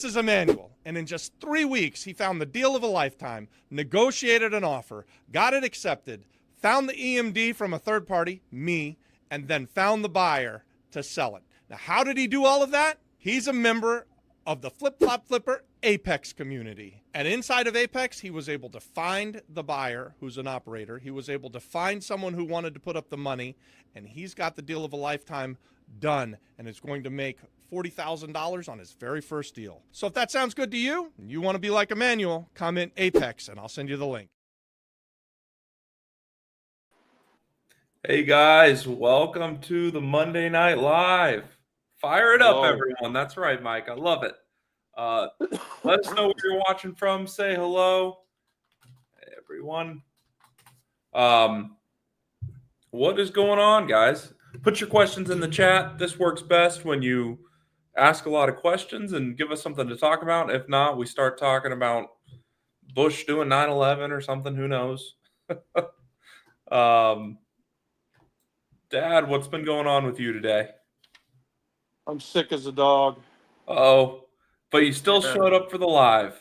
This is Emmanuel, and in just 3 weeks, he found the deal of a lifetime, negotiated an offer, got it accepted, found the EMD from a third party, me, and then found the buyer to sell it. Now, how did he do all of that? He's a member of the Flip Flop Flipper Apex community. And inside of Apex, he was able to find the buyer who's an operator. He was able to find someone who wanted to put up the money, and he's got the deal of a lifetime done and is going to make $40,000 on his very first deal. So if that sounds good to you, and you want to be like Emmanuel, comment Apex and I'll send you the link. Hey guys, welcome to the Monday Night Live. Fire it up, everyone. That's right, Mike. I love it. Let us know where you're watching from. Say hello, hey, everyone. What is going on, guys? Put your questions in the chat. This works best when you ask a lot of questions and give us something to talk about. If not, we start talking about Bush doing 9/11 or something. Who knows? Dad, what's been going on with you today? I'm sick as a dog. Oh, but you still showed up for the live.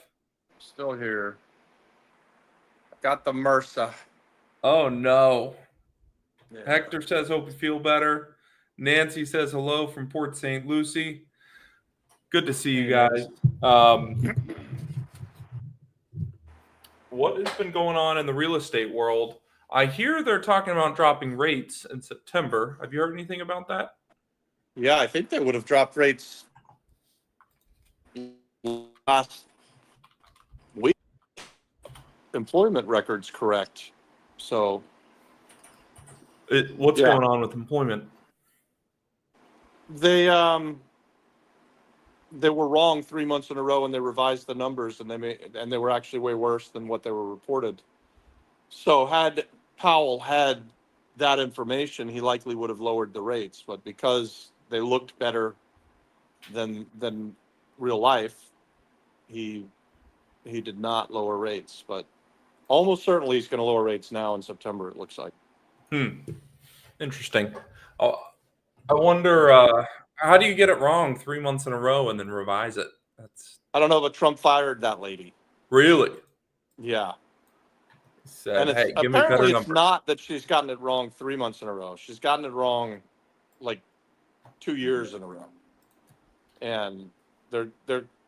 Still here. Got the MRSA. Oh, no. Yeah. Hector says, hope you feel better. Nancy says hello from Port St. Lucie. Good to see you guys. What has been going on in the real estate world? I hear they're talking about dropping rates in September. Have you heard anything about that? Yeah, I think they would have dropped rates last week. Employment records correct. So What's going on with employment? They were wrong 3 months in a row, and they revised the numbers, and they were actually way worse than what they were reported. So had Powell had that information, he likely would have lowered the rates, but because they looked better than real life, he did not lower rates. But almost certainly he's going to lower rates now in September, it looks like. Interesting. I wonder, how do you get it wrong 3 months in a row and then revise it? I don't know, but Trump fired that lady. Really? Yeah. He said, and hey, give me apparently better it's numbers. not that she's gotten it wrong 3 months in a row. She's gotten it wrong like 2 years in a row. And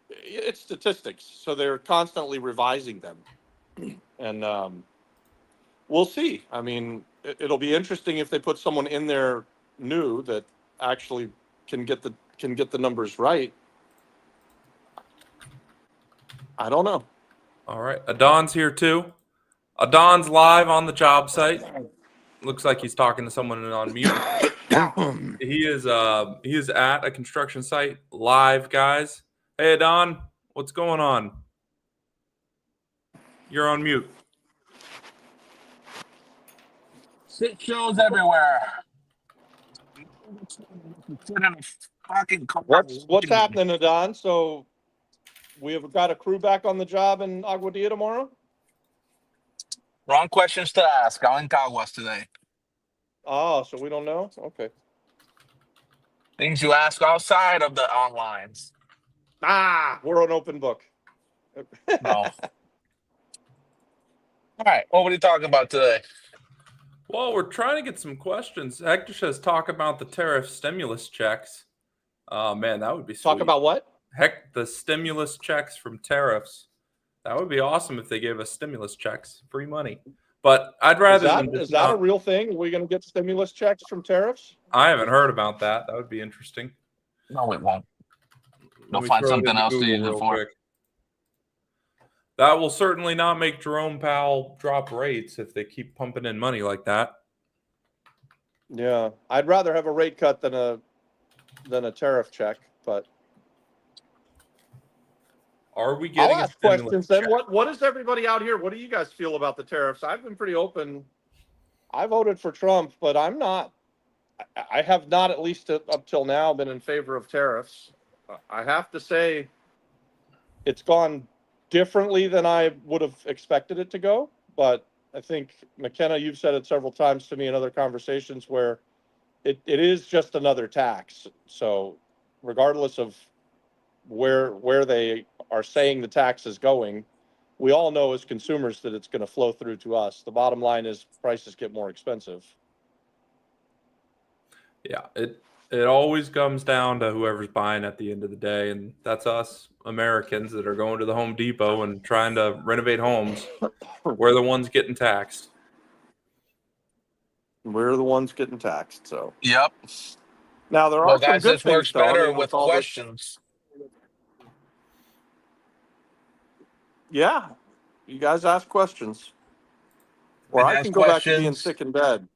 it's statistics, so they're constantly revising them. And we'll see. I mean, it'll be interesting if they put someone in there new that actually can get the numbers right. I don't know. All right. Adon's here too. Adon's live on the job site. Looks like he's talking to someone on mute. He is at a construction site live, guys. Hey, Adon, what's going on? You're on mute. Shit shows everywhere. What's happening, Adon? So we have got a crew back on the job in Aguadilla tomorrow? Wrong questions to ask. I'm in Caguas today. Oh, so we don't know? Okay. Things you ask outside of the onlines. We're an open book. No. All right. What are we talking about today? Well, we're trying to get some questions. Hector says talk about the tariff stimulus checks. Oh, man, that would be sweet. Talk about what? Heck, the stimulus checks from tariffs. That would be awesome if they gave us stimulus checks, free money. But I'd rather Is that a real thing? Are we going to get stimulus checks from tariffs? I haven't heard about that. That would be interesting. No, it won't. They'll find something else to use it for. Quick. That will certainly not make Jerome Powell drop rates if they keep pumping in money like that. Yeah, I'd rather have a rate cut than a tariff check. But are we getting? I'll ask questions then. What is everybody out here? What do you guys feel about the tariffs? I've been pretty open. I voted for Trump, but I'm not. I have not, at least up till now, been in favor of tariffs. I have to say, it's gone differently than I would have expected it to go. But I think, McKenna, you've said it several times to me in other conversations where it is just another tax. So regardless of where they are saying the tax is going, we all know as consumers that it's going to flow through to us. The bottom line is prices get more expensive. Yeah, it always comes down to whoever's buying at the end of the day, and that's us Americans that are going to the Home Depot and trying to renovate homes. We're the ones getting taxed. We're the ones getting taxed. So Yep. now there Well, are some guys, good this things, works though. I better mean, with with all this, questions. yeah, you guys ask questions, or And I ask can go back to being questions. sick in bed.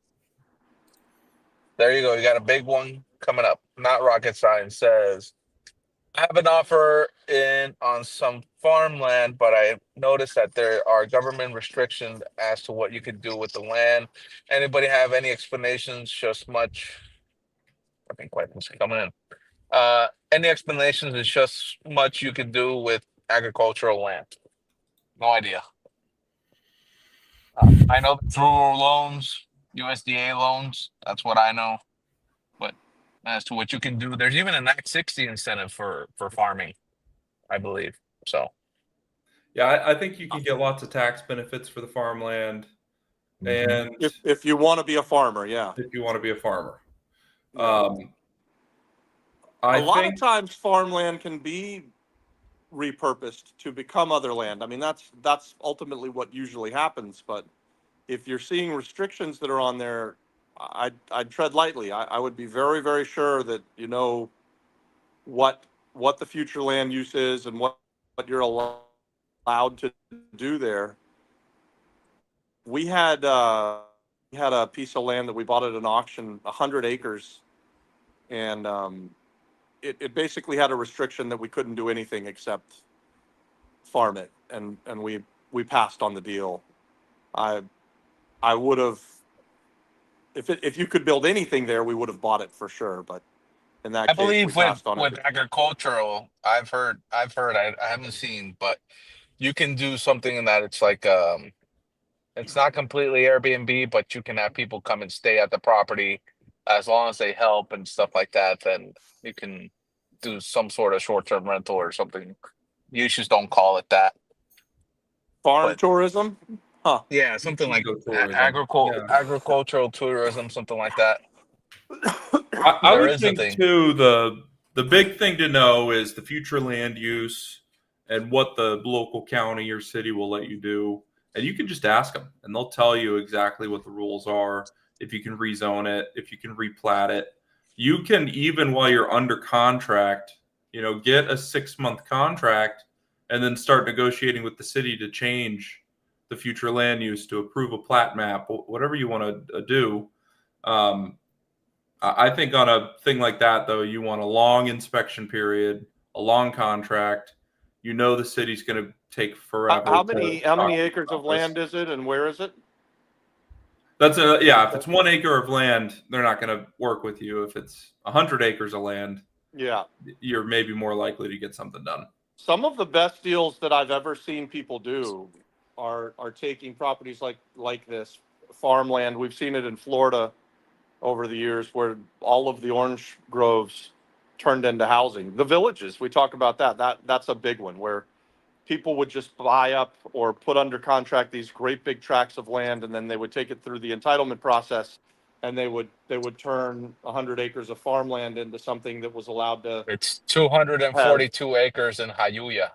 There you go. You got a big one coming up. Not rocket science says, I have an offer in on some farmland, but I noticed that there are government restrictions as to what you could do with the land. Anybody have any explanations? Just much. I think questions coming in. Any explanations? Is just much you could do with agricultural land. No idea. I know there's rural loans, USDA loans. That's what I know. But as to what you can do, there's even an Act 60 incentive for farming, I believe. So Yeah, I think you can get lots of tax benefits for the farmland, and If you want to be a farmer, yeah. if you want to be a farmer, Yeah. I A lot think of times farmland can be repurposed to become other land. I mean, that's ultimately what usually happens. But if you're seeing restrictions that are on there, I'd tread lightly. I would be very, very sure that you know what the future land use is and what you're allowed to do there. We had a piece of land that we bought at an auction, 100 acres, and it basically had a restriction that we couldn't do anything except farm it, and we passed on the deal. I I would have, if you could build anything there, we would have bought it for sure. But in I that case, we believe with passed on it. agricultural, I've heard, I haven't seen, but you can do something in that it's like it's not completely Airbnb, but you can have people come and stay at the property as long as they help and stuff like that. Then you can do some sort of short-term rental or something. You just don't call it that, Farm but tourism, huh? yeah, something like ecotourism. Yeah, agricultural tourism, something like that. I There would is a think thing. too the big thing to know is the future land use and what the local county or city will let you do, and you can just ask them, and they'll tell you exactly what the rules are. If you can rezone it, if you can replat it, you can even while you're under contract, get a 6-month contract, and then start negotiating with the city to change the future land use to approve a plat map, whatever you want to do. I think on a thing like that, though, you want a long inspection period, a long contract. The city's going to take forever to How many document acres of about this. land is it, and where is it? Yeah. If it's 1 acre of land, they're not going to work with you. If it's 100 acres of land, Yeah. you're maybe more likely to get something done. Some of the best deals that I've ever seen people do are taking properties like this farmland. We've seen it in Florida over the years where all of the orange groves turned into housing. The villages, we talk about that's a big one where people would just buy up or put under contract these great big tracts of land, and then they would take it through the entitlement process, and they would turn 100 acres of farmland into something that was allowed to It's have. 242 acres in Hayuya.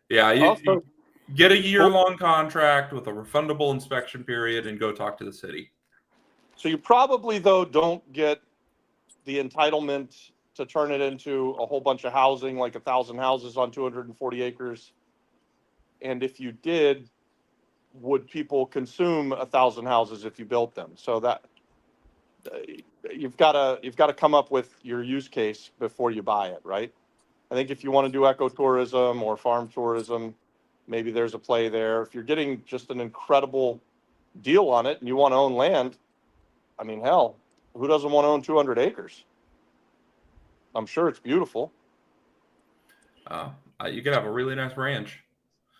Yeah, you Also, get a year-long contract with a refundable inspection period and go talk to the city. so you probably though don't get the entitlement to turn it into a whole bunch of housing, like 1,000 houses on 240 acres. And if you did, would people consume 1,000 houses if you built them? So that you've got to come up with your use case before you buy it, right? I think if you want to do ecotourism or farm tourism, maybe there's a play there. If you're getting just an incredible deal on it and you want to own land, I mean, hell, who doesn't want to own 200 acres? I'm sure it's beautiful. You could have a really nice ranch.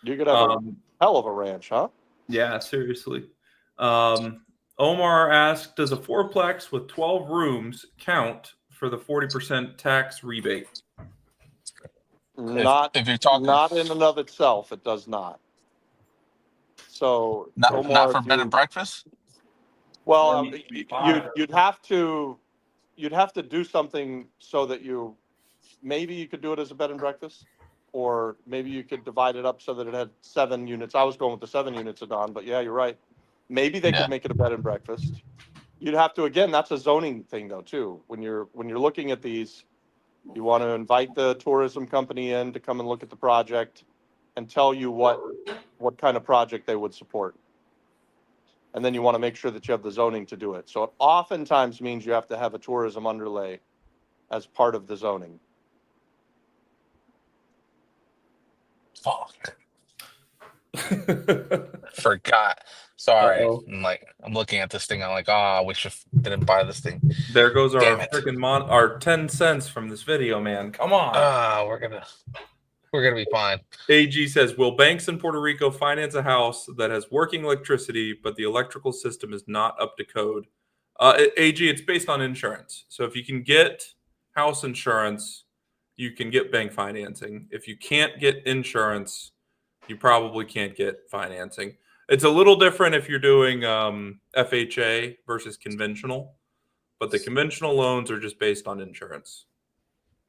You could have a hell of a ranch, huh? Yeah, seriously. Omar asked, does a fourplex with 12 rooms count for the 40% tax rebate? Not if you're talking not in and of itself, it does not. So not Omar, for if bed and you breakfast. well, you'd have to do something so that maybe you could do it as a bed and breakfast, or maybe you could divide it up so that it had 7 units. I was going with the 7 units, Adon, but yeah, you're right. Maybe they Yeah. could make it a bed and breakfast. You'd have to, again, that's a zoning thing though too. When you're looking at these, you want to invite the tourism company in to come and look at the project and tell you what kind of project they would support. And then you want to make sure that you have the zoning to do it. So it oftentimes means you have to have a tourism underlay as part of the zoning. Fuck. Forgot. Sorry. Uh-oh. I'm looking at this thing. I'm like, oh, I wish I didn't buy this thing. There goes Damn our it. freaking our 10 cents from this video, man. Come on. We're gonna be fine. AG says, will banks in Puerto Rico finance a house that has working electricity, but the electrical system is not up to code? AG, it's based on insurance. So if you can get house insurance, you can get bank financing. If you can't get insurance, you probably can't get financing. It's a little different if you're doing FHA versus conventional, but the conventional loans are just based on insurance,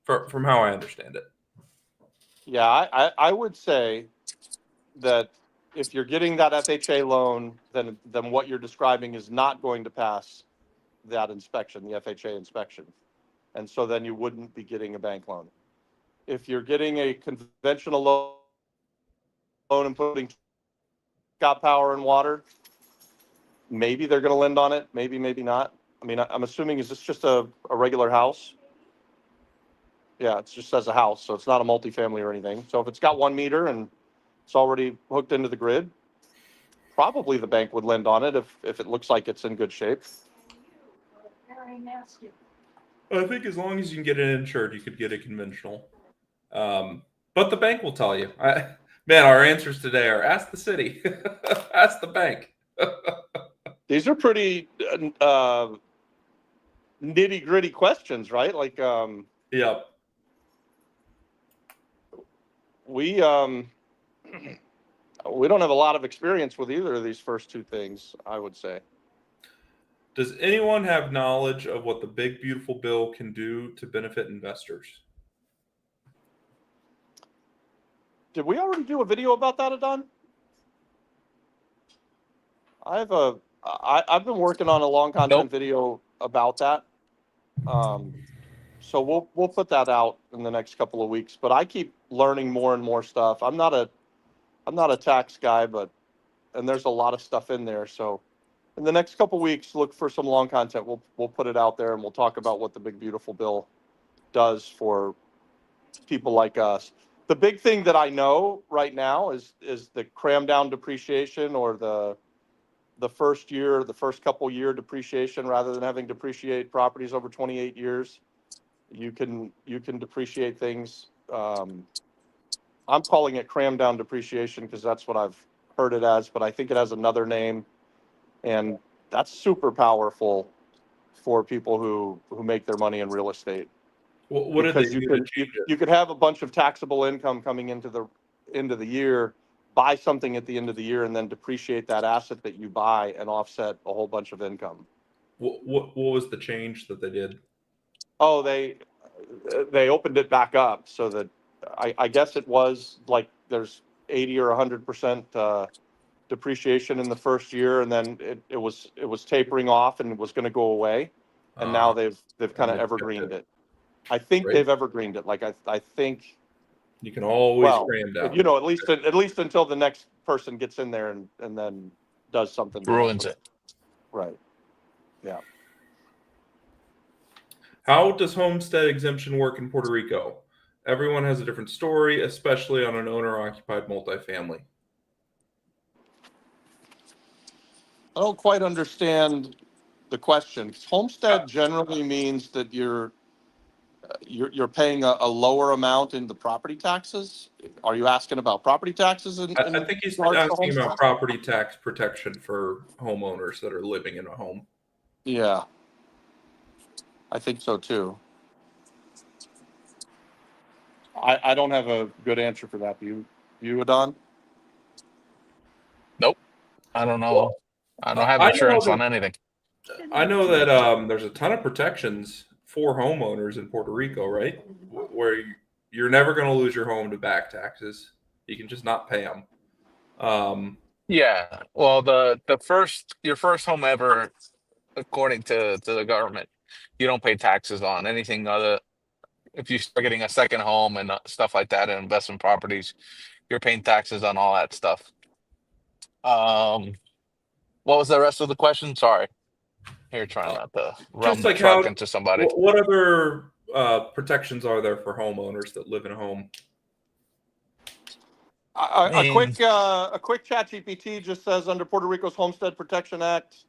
from how I understand it. Yeah, I would say that if you're getting that FHA loan, then what you're describing is not going to pass that inspection, the FHA inspection. And so then you wouldn't be getting a bank loan. If you're getting a conventional loan and putting got power and water, maybe they're going to lend on it, maybe not. I mean, I'm assuming, is this just a regular house? Yeah, it's just as a house, so it's not a multifamily or anything. So if it's got 1 meter and it's already hooked into the grid, probably the bank would lend on it if it looks like it's in good shape. I think as long as you can get it insured, you could get a conventional. But the bank will tell you. Man, our answers today are ask the city, ask the bank. These are pretty nitty gritty questions, right? Like, Yep. we don't have a lot of experience with either of these first two things, I would say. Does anyone have knowledge of what the Big Beautiful Bill can do to benefit investors? Did we already do a video about that, Adon? I've been working on a long content video about that. So we'll put that out in the next couple of weeks. But I keep learning more and more stuff. I'm not a tax guy, and there's a lot of stuff in there. So in the next couple of weeks, look for some long content. We'll put it out there and we'll talk about what the Big Beautiful Bill does for people like us. The big thing that I know right now is the cram down depreciation, or the first couple year depreciation, rather than having depreciate properties over 28 years. You can depreciate things. I'm calling it cram down depreciation because that's what I've heard it as, but I think it has another name, and that's super powerful for people who make their money in real estate. What did Because they do to change it? you could have a bunch of taxable income coming into the end of the year, buy something at the end of the year, and then depreciate that asset that you buy and offset a whole bunch of income. What was the change that they did? Oh, they opened it back up so that I guess it was like there's 80 or 100% depreciation in the first year, and then it was tapering off and was going to go away, and now they've kind of evergreened it. I think Great. they've evergreened it. Like I think You can always cram down. at least until the next person gets in there and then does something to Ruins it. Right. Yeah. How does homestead exemption work in Puerto Rico? Everyone has a different story, especially on an owner-occupied multifamily. I don't quite understand the question. Homestead generally means that you're paying a lower amount in the property taxes. Are you asking about property taxes? I think he's asking about property tax protection for homeowners that are living in a home. Yeah, I think so too. I don't have a good answer for that. You, Adon? Nope. I don't know. Well, I don't have I know insurance on that anything. there's a ton of protections for homeowners in Puerto Rico, right? Where you're never going to lose your home to back taxes. You can just not pay them. Yeah. Well, your first home ever, according to the government, you don't pay taxes on anything other. If you start getting a second home and stuff like that and investment properties, you're paying taxes on all that stuff. What was the rest of the question? Sorry. Here, trying not to run Just the like truck how, into somebody. what other protections are there for homeowners that live in a home? I mean, A quick chat GPT just says under Puerto Rico's Homestead Protection Act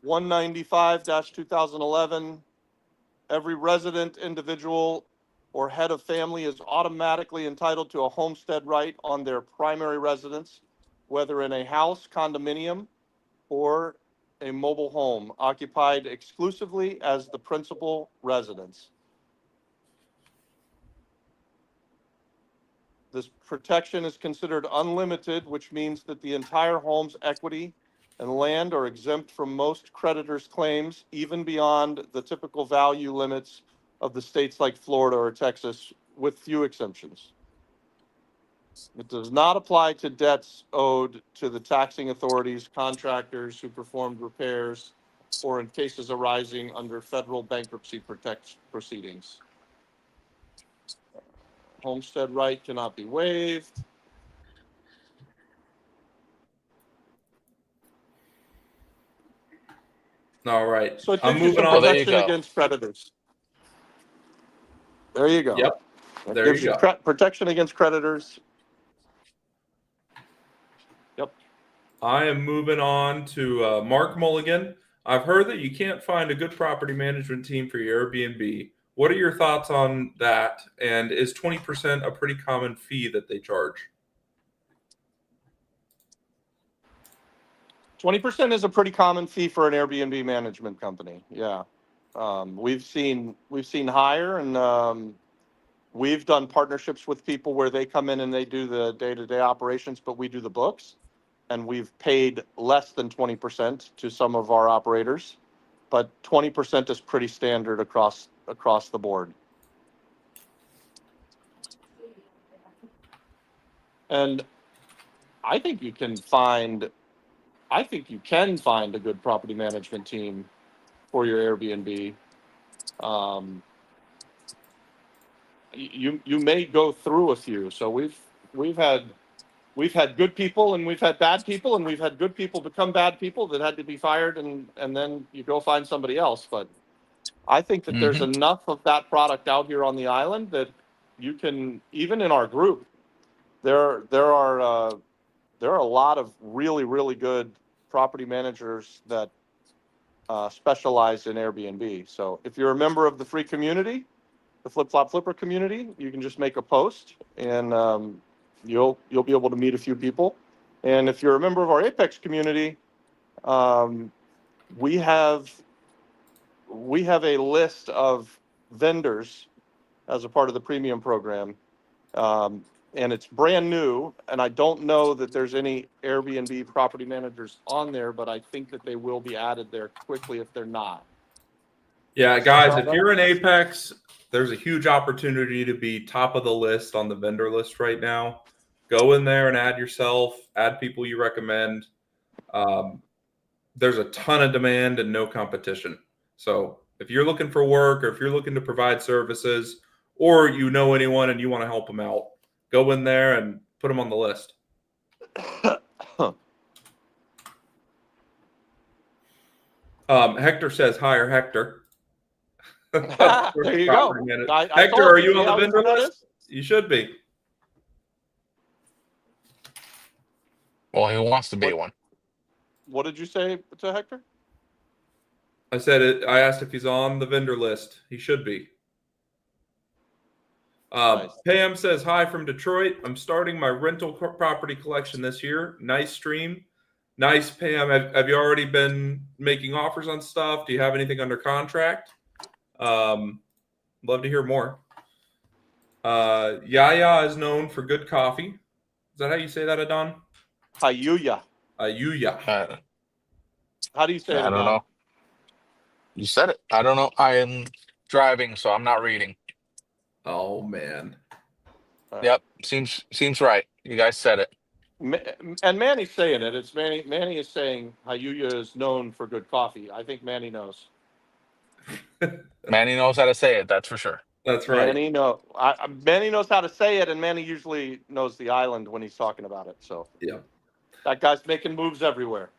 195-2011, every resident, individual, or head of family is automatically entitled to a homestead right on their primary residence, whether in a house, condominium, or a mobile home occupied exclusively as the principal residence. This protection is considered unlimited, which means that the entire home's equity and land are exempt from most creditors' claims, even beyond the typical value limits of the states like Florida or Texas, with few exemptions. It does not apply to debts owed to the taxing authorities, contractors who performed repairs, or in cases arising under federal bankruptcy proceedings. Homestead right cannot be waived. All right. So it I'm gives you moving some on. there you protection go. against creditors. There you go. Yep. It There gives you you go. protection against creditors. Yep. I am moving on to Mark Mulligan. I've heard that you can't find a good property management team for your Airbnb. What are your thoughts on that? And is 20% a pretty common fee that they charge? 20% is a pretty common fee for an Airbnb management company. Yeah. We've seen higher, and we've done partnerships with people where they come in and they do the day-to-day operations, but we do the books, and we've paid less than 20% to some of our operators, but 20% is pretty standard across the board. And I think you can find a good property management team for your Airbnb. You may go through a few. So we've had good people, and we've had bad people, and we've had good people become bad people that had to be fired, and then you go find somebody else. But I think that there's Hmm. enough of that product out here on the island that you can, even in our group, there are a lot of really good property managers that specialize in Airbnb. So if you're a member of the free community, the Flip Flop Flipper community, you can just make a post, and you'll be able to meet a few people. And if you're a member of our Apex community, we have a list of vendors as a part of the premium program. And it's brand new, and I don't know that there's any Airbnb property managers on there, but I think that they will be added there quickly if they're not. Yeah, guys, if you're in Apex, there's a huge opportunity to be top of the list on the vendor list right now. Go in there and add yourself, add people you recommend. There's a ton of demand and no competition. So if you're looking for work, or if you're looking to provide services, or you know anyone and you want to help them out, go in there and put them on the list. Hector says, hire Hector. There you go. I Hector, told are you. you See on the how vendor easy that list? is? You should be. Well, he wants to be What- one. What did you say to Hector? I said it. I asked if he's on the vendor list. He should be. Nice. Pam says, hi from Detroit. I'm starting my rental property collection this year. Nice stream. Nice, Pam. Have you already been making offers on stuff? Do you have anything under contract? Love to hear more. Yaya is known for good coffee. Is that how you say that, Adon? Hayuya. Yuya. How do you say it, I don't Adon? know. You said it. I don't know. I am driving, so I'm not reading. Oh man. Yep, seems right. You guys said it. And Manny's saying it. It's Manny. Manny is saying Hayuya is known for good coffee. I think Manny knows. Manny knows how to say it. That's for sure. That's right. Manny knows how to say it, and Manny usually knows the island when he's talking about it. So Yeah. that guy's making moves everywhere.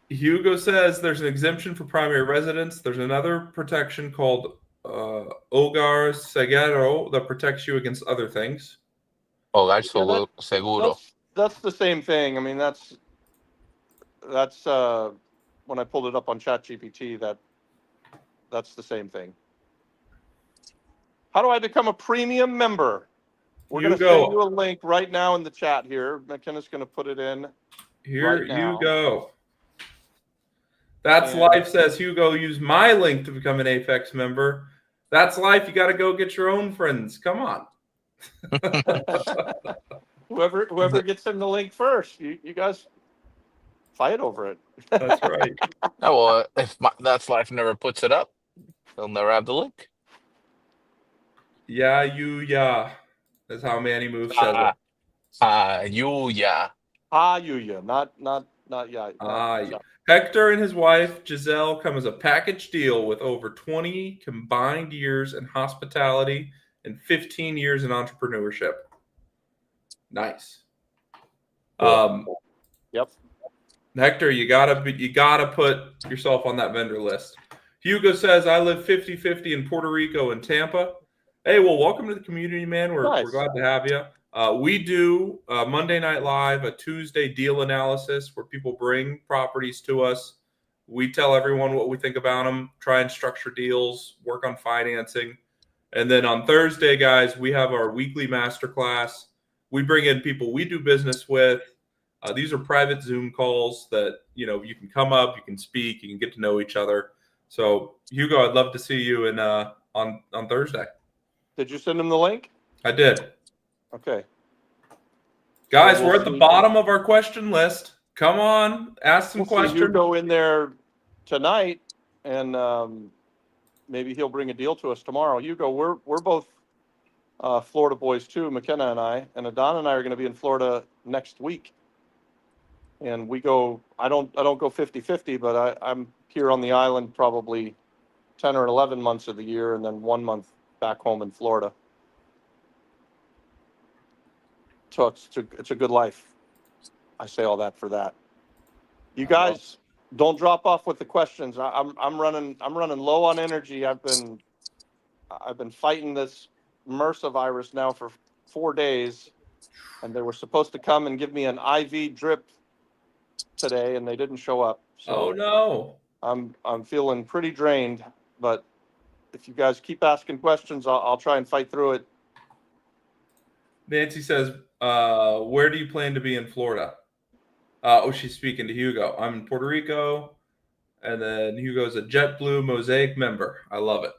Hugo says there's an exemption for primary residents. There's another protection called Hogar Seguro that protects you against other things. Oh, that's Yeah, seguro. that's the same thing. I mean, that's when I pulled it up on ChatGPT. That's the same thing. How do I become a premium member? We're going to send you a link right now in the chat here. McKenna's going to put it in. Here right now. you go. That's Life says, Hugo, use my link to become an Apex member. That's Life. You got to go get your own friends. Come on. Whoever gets him the link first, you guys fight over it. That's right. Oh, well, if That's Life never puts it up, they'll never have the link. Yeah, that's how Manny Move says it. Yeah. Not yeah. Hector and his wife Giselle come as a package deal with over 20 combined years in hospitality and 15 years in entrepreneurship. Nice. Yep. Hector, you gotta put yourself on that vendor list. Hugo says, I live 50-50 in Puerto Rico and Tampa. Hey, well, welcome to the community, man. We're glad to have you. We do Monday Night Live, a Tuesday deal analysis where people bring properties to us. We tell everyone what we think about them, try and structure deals, work on financing. And then on Thursday, guys, we have our weekly masterclass. We bring in people we do business with. These are private Zoom calls that, you can come up, you can speak, you can get to know each other. So, Hugo, I'd love to see you on Thursday. Did you send him the link? I did. Okay. Guys, we're at the bottom of our question list. Come on, ask some questions. Hugo in there tonight, and maybe he'll bring a deal to us tomorrow. Hugo, we're both Florida boys too. McKenna and I, and Adon and I are going to be in Florida next week. And we go. I don't go 50-50, but I'm here on the island probably 10 or 11 months of the year, and then 1 month back home in Florida. So it's a good life. I say all that for that. You guys don't drop off with the questions. I'm running low on energy. I've been fighting this MRSA virus now for 4 days, and they were supposed to come and give me an IV drip today, and they didn't show up. So oh no. I'm feeling pretty drained, but if you guys keep asking questions, I'll try and fight through it. Nancy says, where do you plan to be in Florida? She's speaking to Hugo. I'm in Puerto Rico, and then Hugo's a JetBlue Mosaic member. I love it.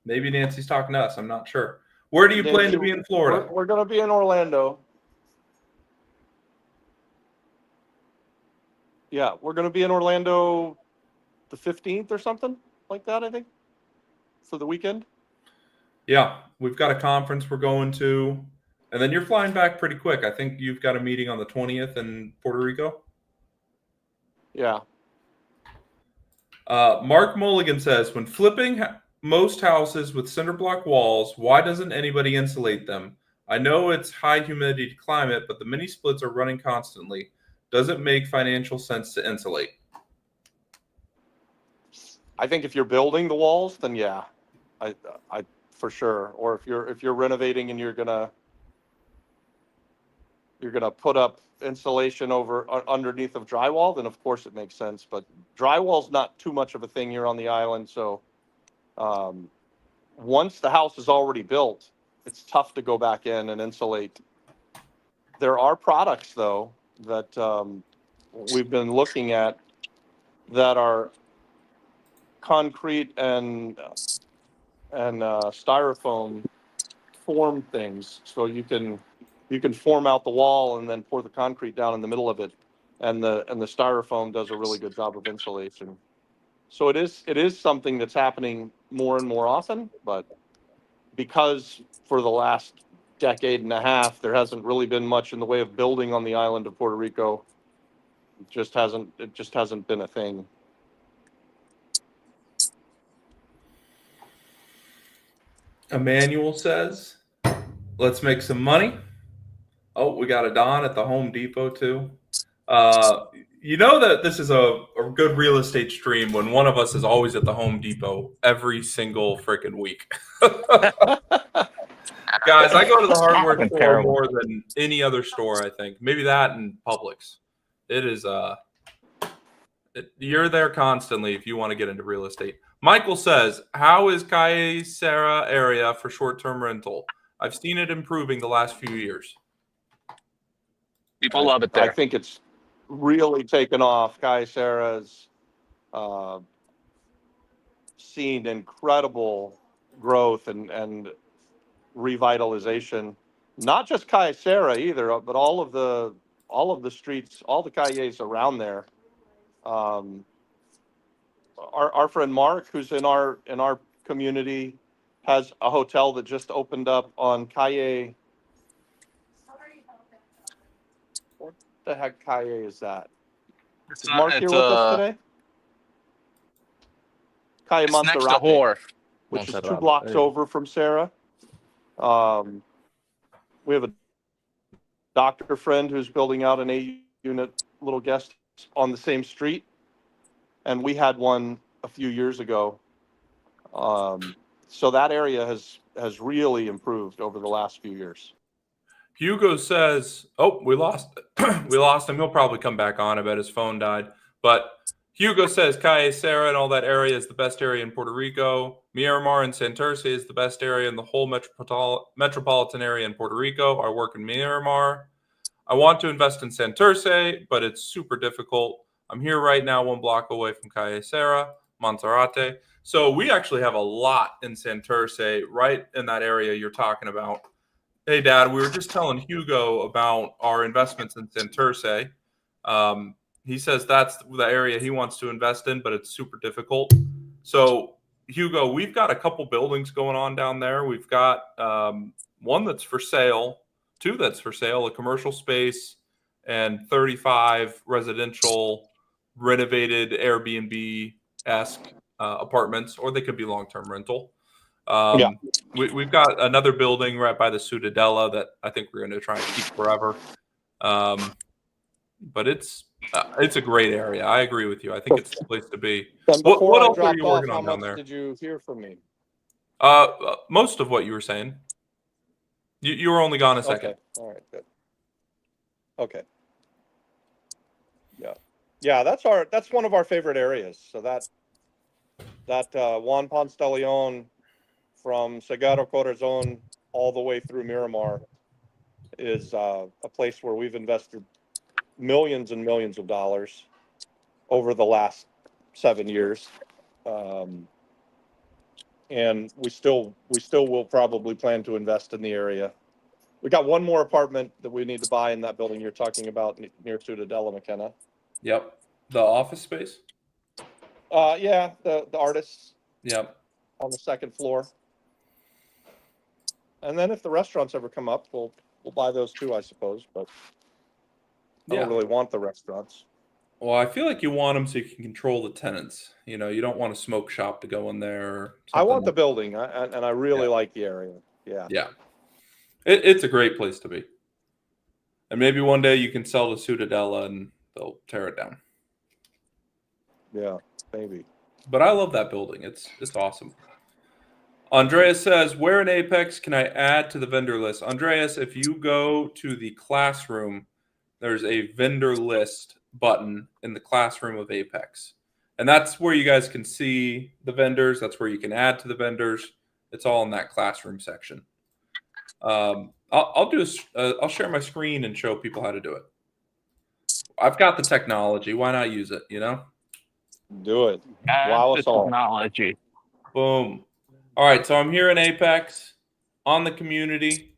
Maybe Nancy's talking to us. I'm not sure. Where do you plan to be in Florida? We're going to be in Orlando. Yeah, we're going to be in Orlando the 15th or something like that, I think, for the weekend. Yeah, we've got a conference we're going to, and then you're flying back pretty quick. I think you've got a meeting on the 20th in Puerto Rico. Yeah. Mark Mulligan says, when flipping most houses with cinder block walls, why doesn't anybody insulate them? I know it's high humidity climate, but the mini splits are running constantly. Does it make financial sense to insulate? I think if you're building the walls, then yeah, I for sure. Or if you're renovating and you're gonna put up insulation over underneath of drywall, then of course it makes sense. But drywall's not too much of a thing here on the island. So once the house is already built, it's tough to go back in and insulate. There are products though that we've been looking at that are concrete and styrofoam form things, so you can form out the wall and then pour the concrete down in the middle of it, and the styrofoam does a really good job of insulation. So it is something that's happening more and more often, but because for the last decade and a half there hasn't really been much in the way of building on the island of Puerto Rico, it just hasn't been a thing. Emmanuel says, let's make some money. Oh, we got a Don at the Home Depot too. You know that this is a good real estate stream when one of us is always at the Home Depot every single freaking week. Guys, I go to the hardware Fucking store terrible. more than any other store, I think. Maybe that and Publix. It is you're there constantly if you want to get into real estate. Michael says, how is Calle Serra area for short-term rental? I've seen it improving the last few years. People love it I there. think it's really taken off. Kai Sarah's seen incredible growth and revitalization. Not just Kai Sarah either, but all of the streets, all the calles around there. Our friend Mark, who's in our community, has a hotel that just opened up on Calle. What the heck Calle is that? Is Mark here with us today? Calle It's next to Monserrate, Whore. which is 2 Monserrate, blocks there you go. over from Sarah. We have a doctor friend who's building out an 8-unit little guest on the same street, and we had one a few years ago. So that area has really improved over the last few years. Hugo says, oh, we lost we lost him. He'll probably come back on. I bet his phone died. But Hugo says Calle Serra and all that area is the best area in Puerto Rico. Miramar and Santurce is the best area in the whole metropolitan area in Puerto Rico. I work in Miramar. I want to invest in Santurce, but it's super difficult. I'm here right now 1 block away from Calle Serra, Monserrate. So we actually have a lot in Santurce, right in that area you're talking about. Hey, Dad, we were just telling Hugo about our investments in Santurce. He says that's the area he wants to invest in, but it's super difficult. So, Hugo, we've got a couple buildings going on down there. We've got one that's for sale, 2 that's for sale, a commercial space, and 35 residential renovated Airbnb-esque apartments, or they could be long-term rental. We've got another building right by the Ciudadela that I think we're going to try and keep forever. But it's a great area. I agree with you. I think it's the place to be. What else are you working on down there? Did you hear from me? Most of what you were saying. You were only gone a second. Okay. All right. Good. Okay. Yeah. That's one of our favorite areas. So that Juan Ponce de Leon from Sagado Corazon all the way through Miramar is a place where we've invested millions and millions of dollars over the last 7 years. And we still will probably plan to invest in the area. We got one more apartment that we need to buy in that building you're talking about near Ciudadela, McKenna. Yep. The office space? Yeah, the artists. Yep. On the 2nd floor. And then if the restaurants ever come up, we'll buy those too, I suppose. But I don't really want the restaurants. Well, I feel like you want them so you can control the tenants. You know, you don't want a smoke shop to go in there. Or I want the building, and I really like the area. Yeah. Yeah. It's a great place to be. And maybe one day you can sell to Ciudadela and they'll tear it down. Yeah, maybe. But I love that building. It's awesome. Andreas says, where in Apex can I add to the vendor list? Andreas, if you go to the classroom, there's a vendor list button in the classroom of Apex. And that's where you guys can see the vendors. That's where you can add to the vendors. It's all in that classroom section. I'll share my screen and show people how to do it. I've got the technology. Why not use it, you know? Do it. Wow, us all. Technology. Boom. All right, so I'm here in Apex on the community.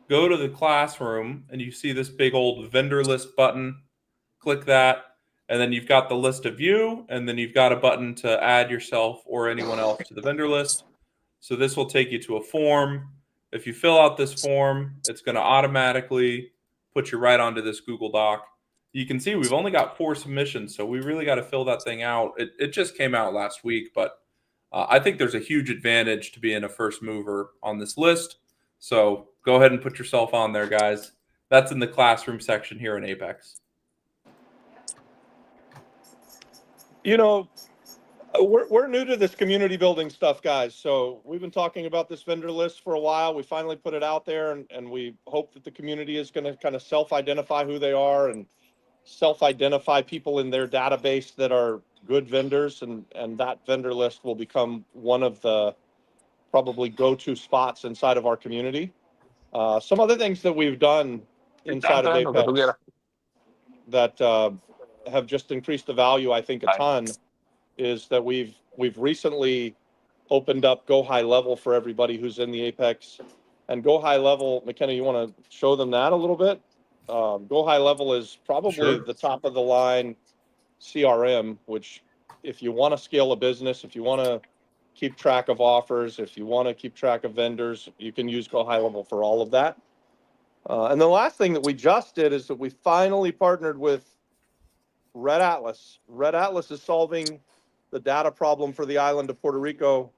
Go to the classroom, and you see this big old vendor list button. Click that, and then you've got the list of you, and then you've got a button to add yourself or anyone else to the vendor list. So this will take you to a form. If you fill out this form, it's going to automatically put you right onto this Google Doc. You can see we've only got 4 submissions, so we really got to fill that thing out. It just came out last week, but I think there's a huge advantage to being a first mover on this list. So go ahead and put yourself on there, guys. That's in the classroom section here in Apex. You know, we're new to this community building stuff, guys. So we've been talking about this vendor list for a while. We finally put it out there, and we hope that the community is going to kind of self-identify who they are and self-identify people in their database that are good vendors, and that vendor list will become one of the probably go-to spots inside of our community. Some other things that we've done inside of Apex that have just increased the value, I think, a ton, is that we've recently opened up Go High Level for everybody who's in the Apex. And Go High Level, McKenna, you want to show them that a little bit? Go High Level is probably Sure. the top of the line CRM, which if you want to scale a business, if you want to keep track of offers, if you want to keep track of vendors, you can use Go High Level for all of that. And the last thing that we just did is that we finally partnered with Red Atlas. Red Atlas is solving the data problem for the island of Puerto Rico.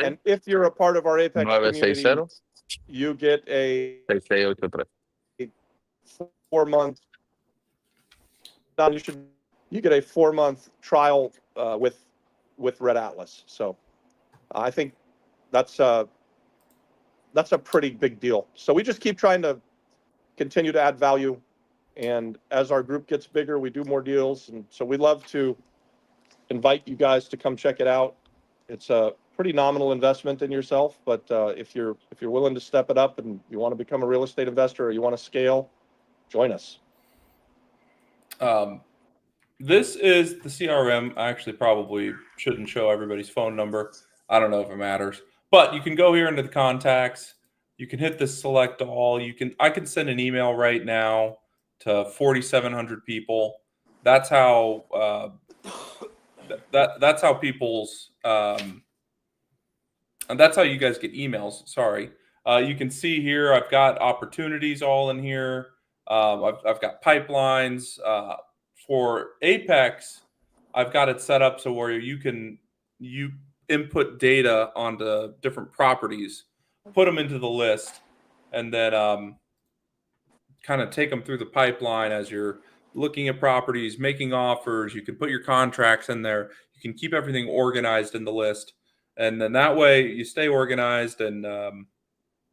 And if you're a part of our Apex community, you get a 4-month. You get a 4-month trial with Red Atlas. So I think that's a pretty big deal. So we just keep trying to continue to add value. And as our group gets bigger, we do more deals. And so we'd love to invite you guys to come check it out. It's a pretty nominal investment in yourself, but if you're willing to step it up and you want to become a real estate investor or you want to scale, join us. This is the CRM. I actually probably shouldn't show everybody's phone number. I don't know if it matters, but you can go here into the contacts. You can hit this select all. I can send an email right now to 4,700 people. That's how that's how people's and that's how you guys get emails. Sorry. You can see here I've got opportunities all in here. I've got pipelines. For Apex, I've got it set up so where you input data onto different properties, put them into the list, and then kind of take them through the pipeline as you're looking at properties, making offers. You can put your contracts in there. You can keep everything organized in the list, and then that way you stay organized and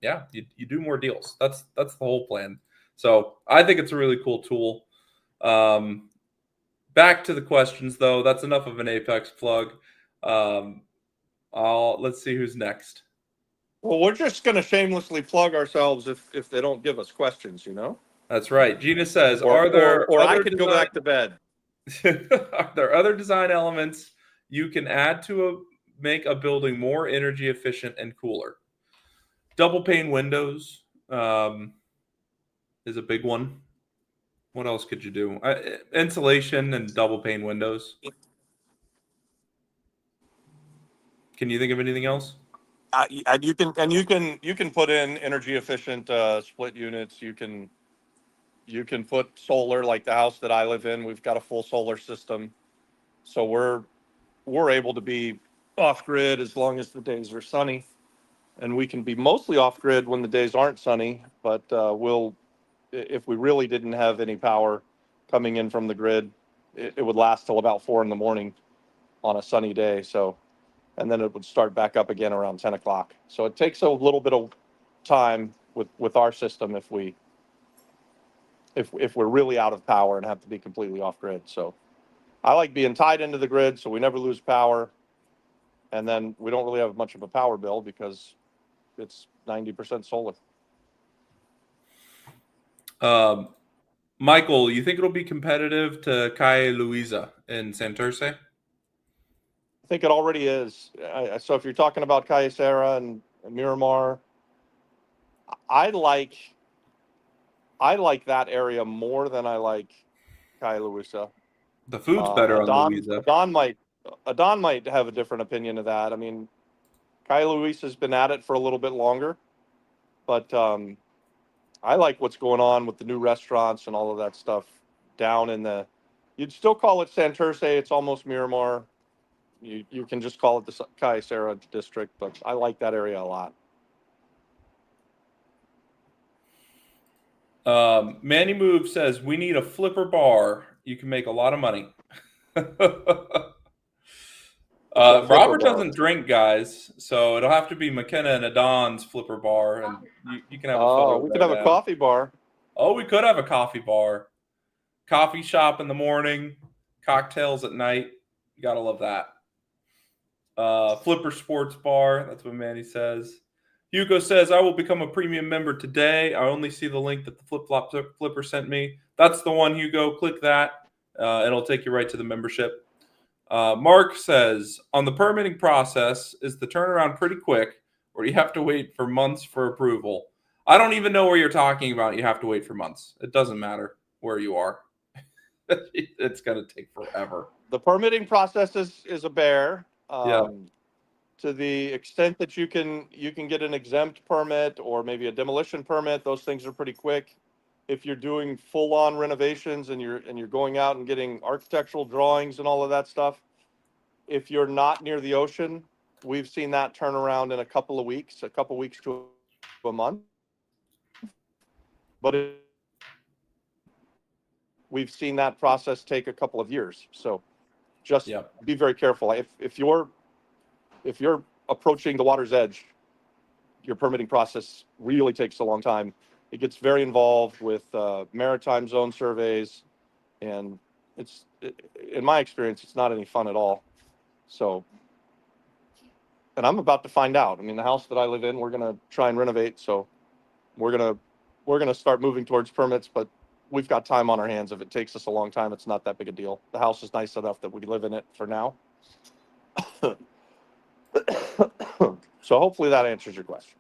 you do more deals. That's the whole plan. So I think it's a really cool tool. Back to the questions, though. That's enough of an Apex plug. Let's see who's next. Well, we're just going to shamelessly plug ourselves if they don't give us questions, you know? That's right. Gina says, Or I could go design- back to bed. Are there other design elements you can add to make a building more energy efficient and cooler? Double pane windows is a big one. What else could you do? Insulation and double pane windows. Can you think of anything else? And you can put in energy efficient split units. You can put solar, like the house that I live in. We've got a full solar system, so we're able to be off grid as long as the days are sunny, and we can be mostly off grid when the days aren't sunny. But if we really didn't have any power coming in from the grid, it would last till about 4 a.m. on a sunny day. So, and then it would start back up again around 10 o'clock. So it takes a little bit of time with our system if we're really out of power and have to be completely off grid. So I like being tied into the grid so we never lose power. And then we don't really have much of a power bill because it's 90% solar. Michael, you think it'll be competitive to Calle Luisa in Santurce? I think it already is. So if you're talking about Calle Serra and Miramar, I like that area more than I like Calle Luisa. The food's better on Louisa. Adon might have a different opinion of that. I mean, Calle Luisa's been at it for a little bit longer, but I like what's going on with the new restaurants and all of that stuff down in the. You'd still call it Santurce. It's almost Miramar. You can just call it the Calle Serra district, but I like that area a lot. Manny Move says we need a flipper bar. You can make a lot of money. Robert doesn't drink, guys, so it'll have to be McKenna and Adon's flipper bar, and you can have a photo. We could have a coffee bar. Oh, we could have a coffee bar. Coffee shop in the morning, cocktails at night. You gotta love that. Flipper Sports Bar. That's what Manny says. Hugo says, I will become a premium member today. I only see the link that the Flip-Flop Flipper sent me. That's the one, Hugo. Click that. It'll take you right to the membership. Mark says, on the permitting process, is the turnaround pretty quick, or do you have to wait for months for approval? I don't even know where you're talking about. You have to wait for months. It doesn't matter where you are. It's going to take forever. The permitting process is a bear. Yeah. To the extent that you can get an exempt permit or maybe a demolition permit, those things are pretty quick. If you're doing full-on renovations and you're going out and getting architectural drawings and all of that stuff, if you're not near the ocean, we've seen that turn around in a couple weeks to a month. But we've seen that process take a couple of years. So just be very careful. If you're approaching the water's edge, your permitting process really takes a long time. It gets very involved with maritime zone surveys, and in my experience, it's not any fun at all. So, and I'm about to find out. I mean, the house that I live in, we're going to try and renovate. So we're going to start moving towards permits, but we've got time on our hands. If it takes us a long time, it's not that big a deal. The house is nice enough that we live in it for now. So hopefully that answers your question.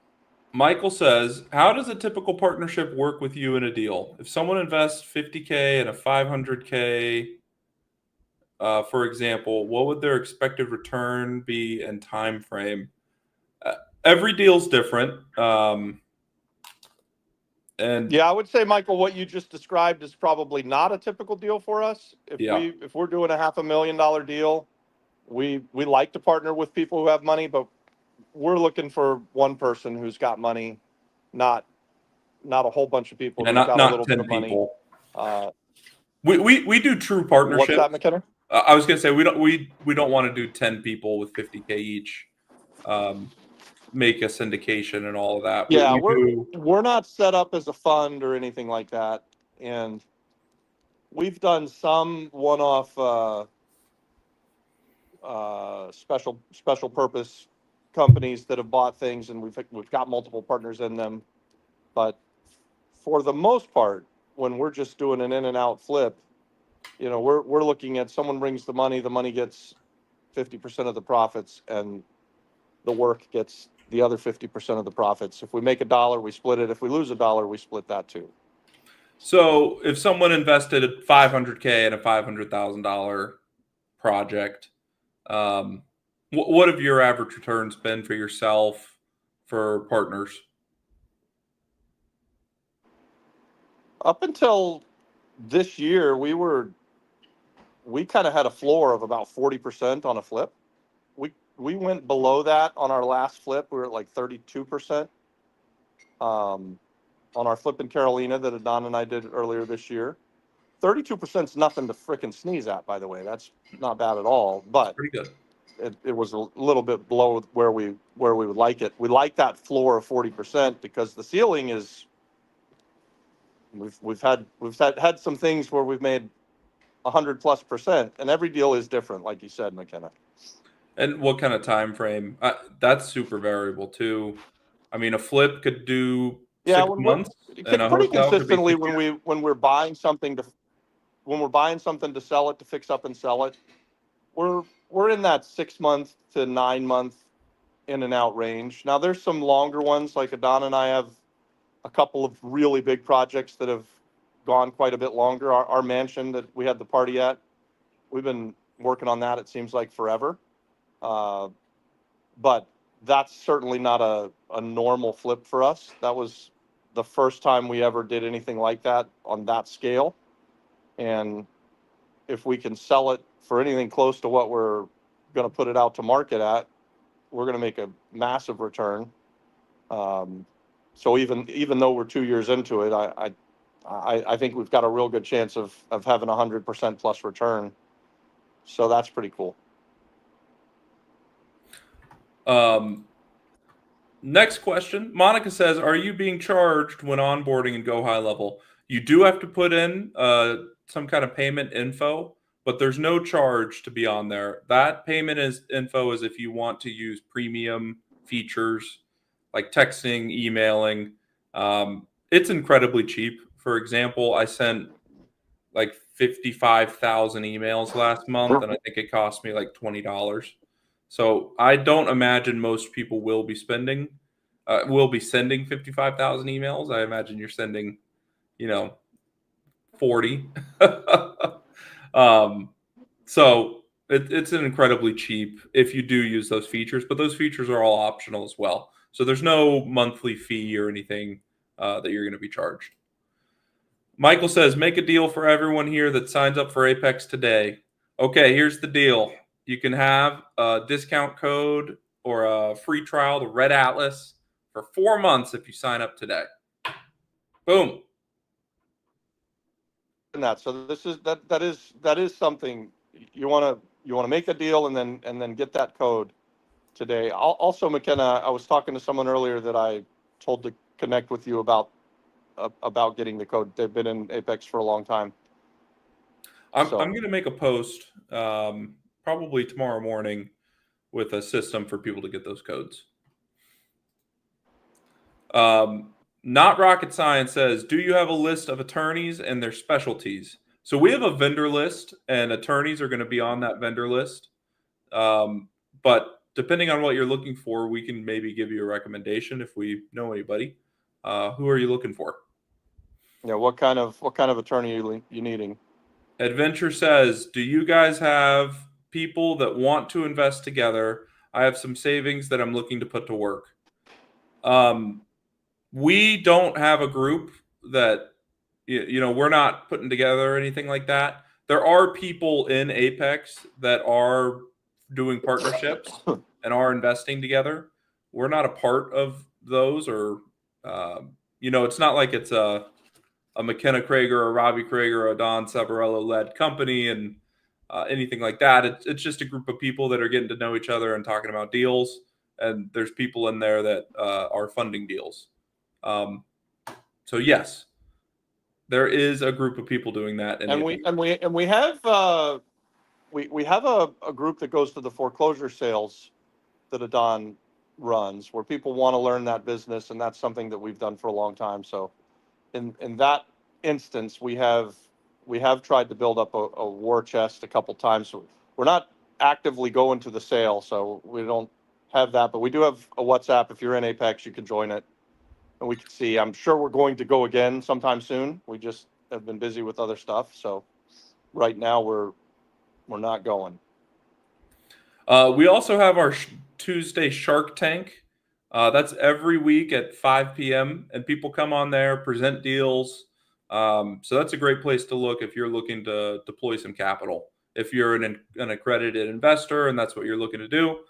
Michael says, how does a typical partnership work with you in a deal? If someone invests $50K and a $500K, for example, what would their expected return be and time frame? Every deal's different. And yeah, I would say, Michael, what you just described is probably not a typical deal for us. If we're doing a $500,000 deal, we like to partner with people who have money, but we're looking for one person who's got money, not a whole bunch of people who've got a little bit of money. We do true partnerships. What's that, McKenna? I was gonna say we don't want to do 10 people with $50K each. Make a syndication and all of that. Yeah, we're not set up as a fund or anything like that, and we've done some one-off special purpose companies that have bought things, and we've got multiple partners in them. But for the most part, when we're just doing an in and out flip, we're looking at someone brings the money gets 50% of the profits, and the work gets the other 50% of the profits. If we make $1, we split it. If we lose $1, we split that too. So if someone invested $500K in a $500,000 project, what have your average returns been for yourself, for partners? Up until this year, we kind of had a floor of about 40% on a flip. We went below that on our last flip. We were at like 32% on our flip in Carolina that Adon and I did earlier this year. 32% is nothing to frickin' sneeze at, by the way. That's not bad at all, but pretty good. It was a little bit below where we would like it. We like that floor of 40% because the ceiling is. We've had some things where we've made 100+%, and every deal is different, like you said, McKenna. And what kind of time frame? That's super variable too. I mean, a flip could do 6 months, and a pretty hotel consistently could be when we're buying something to sell it, to fix up and sell it, we're we're in that 6 month to 9 month in and out range. Now there's some longer ones, like Adon and I have a couple of really big projects that have gone quite a bit longer. Our mansion that we had the party at, we've been working on that, it seems like forever. But that's certainly not a normal flip for us. That was the first time we ever did anything like that on that scale. And if we can sell it for anything close to what we're going to put it out to market at, we're going to make a massive return. So even though we're 2 years into it, I think we've got a real good chance of having 100% plus return. So that's pretty cool. Next question. Monica says, are you being charged when onboarding in Go High Level? You do have to put in some kind of payment info, but there's no charge to be on there. That payment info is if you want to use premium features like texting, emailing. It's incredibly cheap. For example, I sent like 55,000 emails last month, and I think it cost me like $20. So I don't imagine most people will be sending 55,000 emails. I imagine you're sending, 40. So it's an incredibly cheap if you do use those features, but those features are all optional as well. So there's no monthly fee or anything that you're going to be charged. Michael says, make a deal for everyone here that signs up for Apex today. Okay, here's the deal. You can have a discount code or a free trial to Red Atlas for 4 months if you sign up today. Boom. And that, so this is that is something you want to make a deal and then get that code today. Also, McKenna, I was talking to someone earlier that I told to connect with you about getting the code. They've been in Apex for a long time. I'm going to make a post probably tomorrow morning with a system for people to get those codes. Not Rocket Science says, do you have a list of attorneys and their specialties? So we have a vendor list, and attorneys are going to be on that vendor list. But depending on what you're looking for, we can maybe give you a recommendation if we know anybody. Who are you looking for? Yeah, what kind of attorney are you needing? Adventure says, do you guys have people that want to invest together? I have some savings that I'm looking to put to work. We don't have a group that, we're not putting together or anything like that. There are people in Apex that are doing partnerships and are investing together. We're not a part of those, or, it's not like it's a McKenna Krager or Robbie Krager or a Don Sabarello led company and anything like that. It's just a group of people that are getting to know each other and talking about deals. And there's people in there that are funding deals. So yes, there is a group of people doing that. And we have a group that goes to the foreclosure sales that Adon runs, where people want to learn that business, and that's something that we've done for a long time. So in that instance, we have tried to build up a war chest a couple times. We're not actively going to the sale, so we don't have that, but we do have a WhatsApp. If you're in Apex, you can join it, and we can see. I'm sure we're going to go again sometime soon. We just have been busy with other stuff, so right now we're not going. We also have our Tuesday Shark Tank. That's every week at 5 p.m. and people come on there, present deals. So that's a great place to look if you're looking to deploy some capital. If you're an accredited investor and that's what you're looking to do,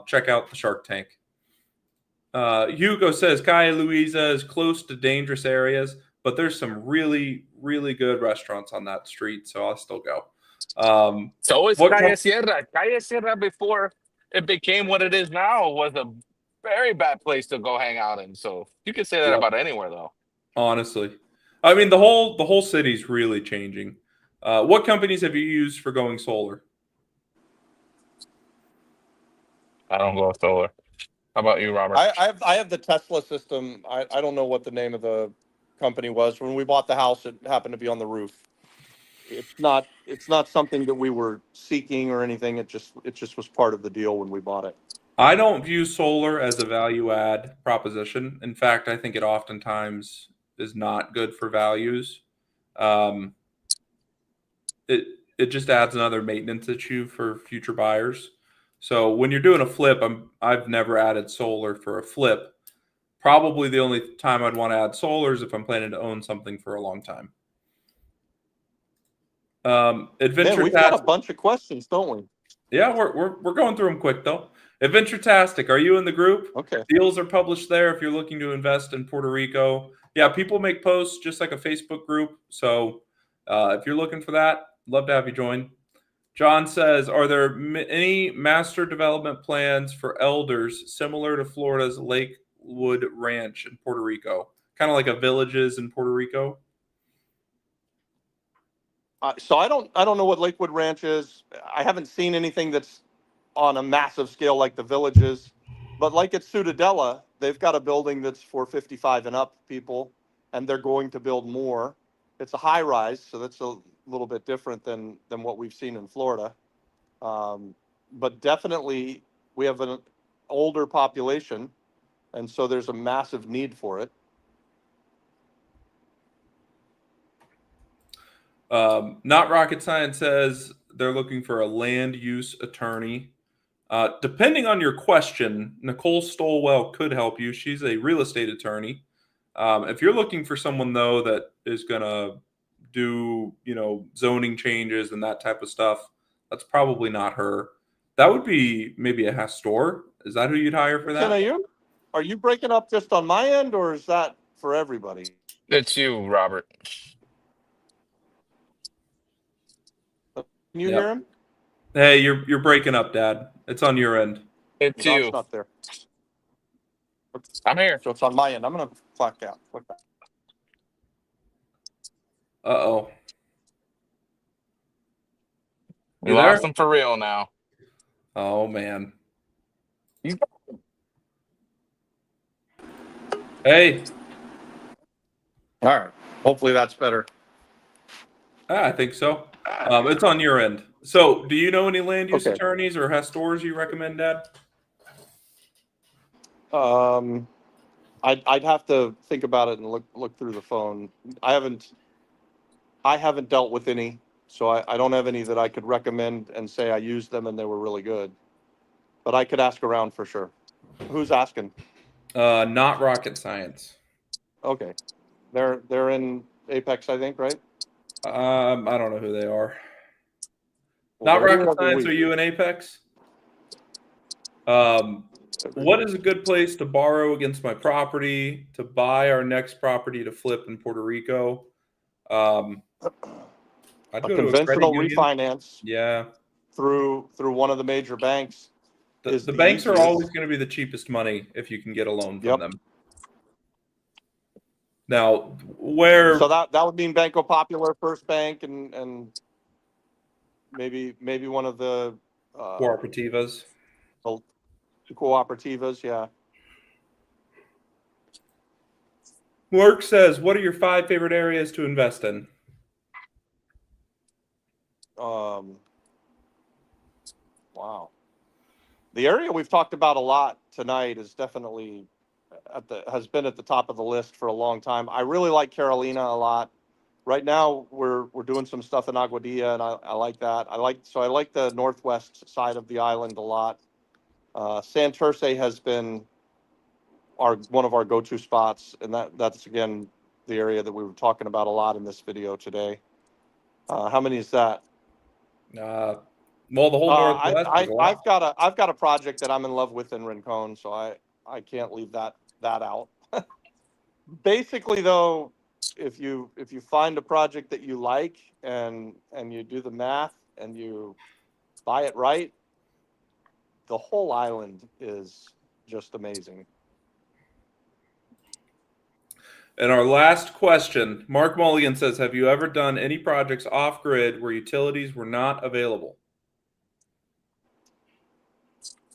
check out the Shark Tank. Hugo says Calle Luisa is close to dangerous areas, but there's some really, really good restaurants on that street, so I'll still go. So is Calle Sierra. Calle Sierra, before it became what it is now, was a very bad place to go hang out in. So you can say that about anywhere, though. Honestly, I mean the whole city's really changing. What companies have you used for going solar? I don't go solar. How about you, Robert? I have the Tesla system. I don't know what the name of the company was. When we bought the house, it happened to be on the roof. it's not something that we were seeking or anything. It just was part of the deal when we bought it. I don't view solar as a value add proposition. In fact, I think it oftentimes is not good for values. Um, it it just adds another maintenance issue for future buyers. So when you're doing a flip, I've never added solar for a flip. Probably the only time I'd want to add solar is if I'm planning to own something for a long time. Man, Adventure we've got a Tastic. bunch of questions, don't we? Yeah, we're going through them quick though. Adventure Tastic, are you in the group? Okay. Deals are published there if you're looking to invest in Puerto Rico. Yeah, people make posts just like a Facebook group. So if you're looking for that, love to have you join. John says, are there any master development plans for elders similar to Florida's Lakewood Ranch in Puerto Rico? Kind of like a Villages in Puerto Rico? So I don't know what Lakewood Ranch is. I haven't seen anything that's on a massive scale like the Villages, but like at Ciudadela, they've got a building that's for 55 and up people, and they're going to build more. It's a high rise, so that's a little bit different than what we've seen in Florida. But definitely, we have an older population, and so there's a massive need for it. Not Rocket Science says they're looking for a land use attorney. Depending on your question, Nicole Stolwell could help you. She's a real estate attorney. If you're looking for someone though that is gonna do zoning changes and that type of stuff, that's probably not her. That would be maybe a Hastor. Is that who you'd hire for Ken, that? are you breaking up just on my end, or is that for everybody? It's you, Robert. Can you Yep. hear him? Hey, you're breaking up, Dad. It's on your end. It's Don's you. not there. I'm here. So it's on my end. I'm going to clock out. Click back. Uh-oh. We You lost there? him for real now. Oh man. He's Hey, All right. Hopefully that's better. I think so. It's on your end. So, do you know any land use Okay. attorneys or Hastors you recommend, Dad? I'd have to think about it and look through the phone. I haven't dealt with any, so I don't have any that I could recommend and say I used them and they were really good. But I could ask around for sure. Who's asking? Not rocket science. Okay. They're in Apex, I think, right? I don't know who they are. Well, Not they're here rocket every science. week. Are you in Apex? What is a good place to borrow against my property to buy our next property to flip in Puerto Rico? I'd A go to a credit conventional union. refinance Yeah. through one of the major banks is The the banks are always easiest. going to be the cheapest money if you can get a loan from Yep. them. Now, where So that would mean Banco Popular, First Bank, and maybe one of the cooperativas? cooperativas. Yeah. Mark says, "What are your 5 favorite areas to invest in?" Wow. The area we've talked about a lot tonight is definitely has been at the top of the list for a long time. I really like Carolina a lot. Right now, we're doing some stuff in Aguadilla, and I like that. I like the northwest side of the island a lot. Santurce has been one of our go-to spots, and that's again the area that we were talking about a lot in this video today. How many is that? Well, the whole Northwest is a lot. I've got a project that I'm in love with in Rincon, so I can't leave that out. Basically, though, if you find a project that you like and you do the math and you buy it right, the whole island is just amazing. And our last question, Mark Mulligan says, "Have you ever done any projects off grid where utilities were not available?"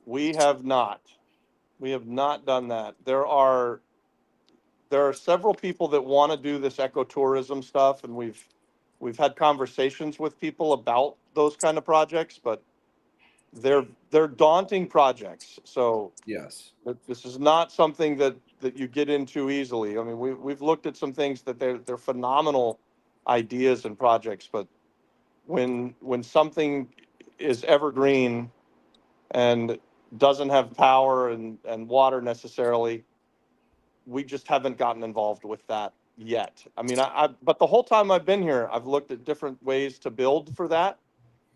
We have not. We have not done that. There are several people that want to do this ecotourism stuff, and we've We've had conversations with people about those kind of projects, but they're daunting projects. So Yes. this is not something that you get into easily. I mean, we've looked at some things that they're phenomenal ideas and projects, but when something is evergreen and doesn't have power and water necessarily, we just haven't gotten involved with that yet. I mean, but the whole time I've been here, I've looked at different ways to build for that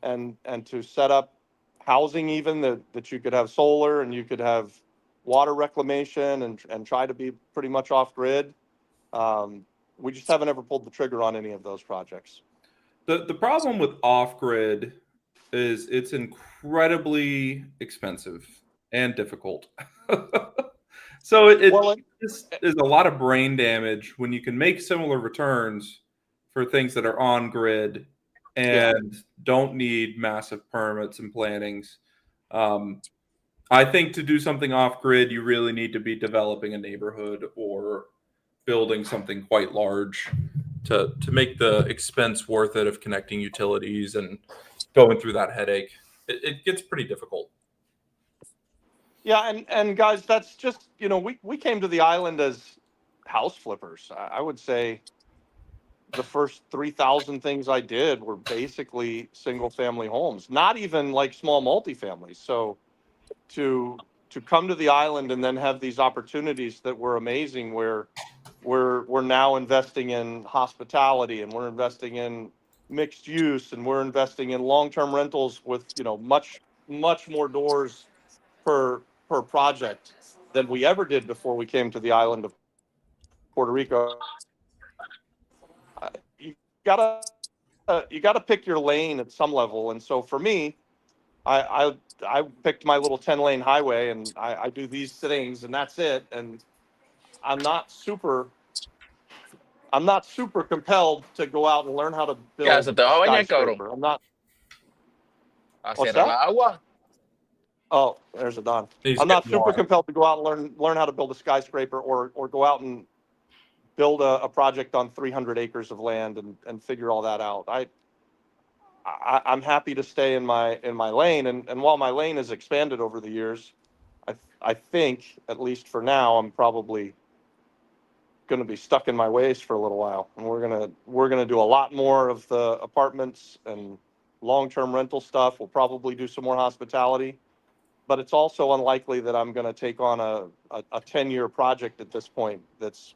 and to set up housing even that you could have solar and you could have water reclamation and try to be pretty much off grid. We just haven't ever pulled the trigger on any of those projects. The problem with off grid is it's incredibly expensive and difficult. So Well, just is a lot of brain damage when you can make similar returns for things that are on grid yeah. and don't need massive permits and plannings. I think to do something off grid, you really need to be developing a neighborhood or building something quite large to make the expense worth it of connecting utilities and going through that headache. It gets pretty difficult. Yeah, and guys, that's just, we came to the island as house flippers. I would say the first 3,000 things I did were basically single family homes, not even like small multifamilies. So to come to the island and then have these opportunities that were amazing, where we're now investing in hospitality and we're investing in mixed use and we're investing in long-term rentals with, much more doors per project than we ever did before we came to the island of Puerto Rico. You gotta you gotta pick your lane at some level, and so for me, I picked my little 10-lane highway, and I do these things, and that's it. And I'm not super I'm not super compelled to go out and learn how to ¿Qué hace? build ¿Te a vas a bañar, cabrón? skyscraper. I'm not. ¿A What's cerrar that? la agua? Oh, there's a Don. He's I'm not getting super water. compelled to go out and learn how to build a skyscraper or go out and build a project on 300 acres of land and figure all that out. I'm happy to stay in my lane, and while my lane has expanded over the years, I think at least for now I'm probably going to be stuck in my ways for a little while, and we're gonna do a lot more of the apartments and long-term rental stuff. We'll probably do some more hospitality, but it's also unlikely that I'm going to take on a 10-year project at this point. That's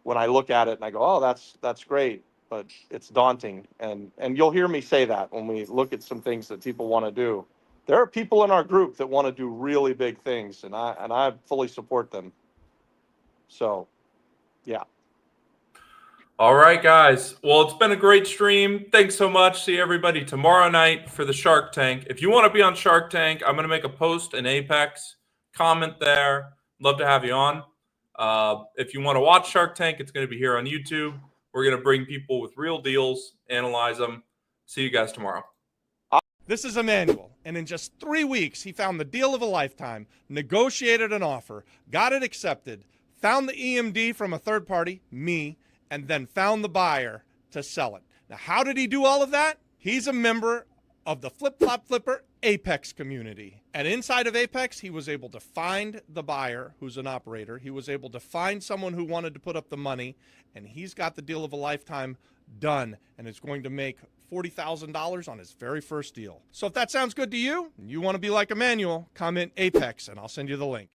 when I look at it and I go, oh, that's great, but it's daunting. And you'll hear me say that when we look at some things that people want to do. There are people in our group that want to do really big things, and I fully support them. So, yeah. All right, guys. Well, it's been a great stream. Thanks so much. See everybody tomorrow night for the Shark Tank. If you want to be on Shark Tank, I'm going to make a post in Apex. Comment there. Love to have you on. If you want to watch Shark Tank, it's going to be here on YouTube. We're going to bring people with real deals, analyze them. See you guys tomorrow. This is Emmanuel, and in just 3 weeks, he found the deal of a lifetime, negotiated an offer, got it accepted, found the EMD from a third party, me, and then found the buyer to sell it. Now, how did he do all of that? He's a member of the Flip Flop Flipper Apex community. And inside of Apex, he was able to find the buyer who's an operator. He was able to find someone who wanted to put up the money, and he's got the deal of a lifetime done, and is going to make $40,000 on his very first deal. So if that sounds good to you, and you want to be like Emmanuel, comment Apex, and I'll send you the link.